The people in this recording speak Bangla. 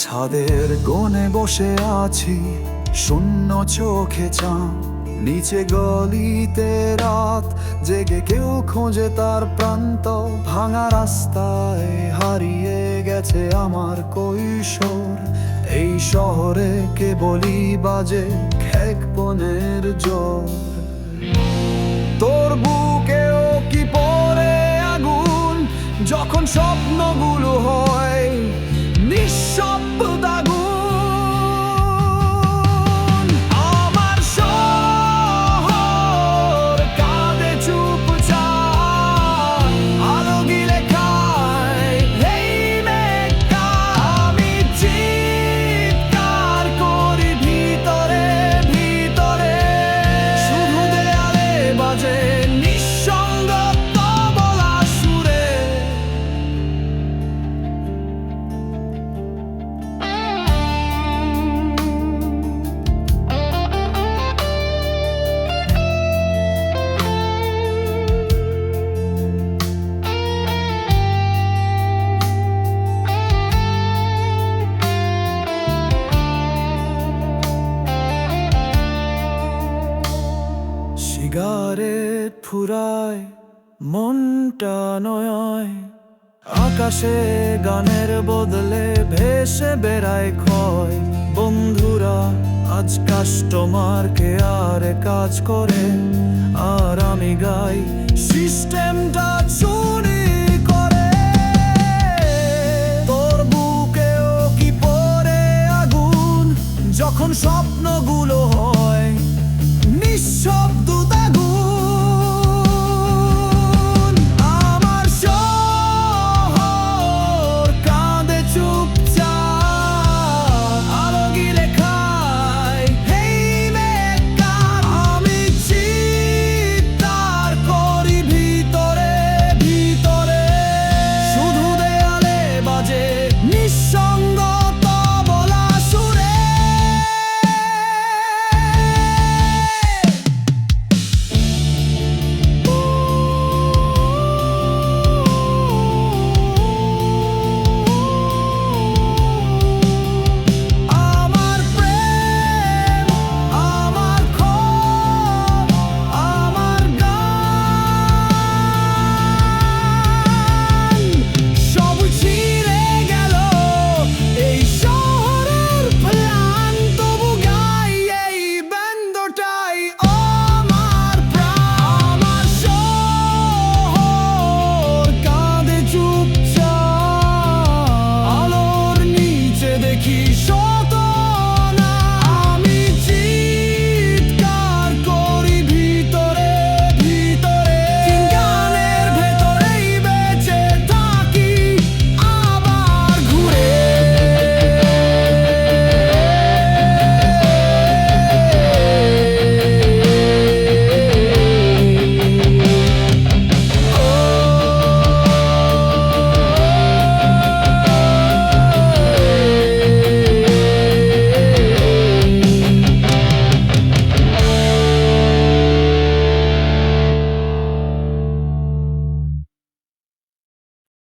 ছাদের কোণে বসে আছি, শূন্য চোখে চাঁদ, নিচে গলিতে রাত জেগে কেউ খোঁজে তার প্রান্ত। ভাঙা রাস্তায় হারিয়ে গেছে আমার কৈশোর। এই শহরে কেবলই বাজে খেক বনের জোর। তোর বুকেও কি পড়ে আগুন যখন স্বপ্নগুলো হয় নিঃশব্দ আগুন? আমার শহর কাঁদে চুপচাপ, আলো গিলে খায় এই মেঘটা। আমি চিৎকার করি ভিতরে ভিতরে, শুধু দেয়ালে বাজে নিঃসঙ্গত বলা সুরে। সিগারেট ফুরায়, মনটা নয়, আকাশে গানের বদলে ভেসে বেড়ায় ক্ষয়। বন্ধুরা আজ কাস্টমার কেয়ারে কাজ করে, আর আমি গাই সিস্টেমটা চুরি করে। তোর বুকেও কি পড়ে আগুন যখন সব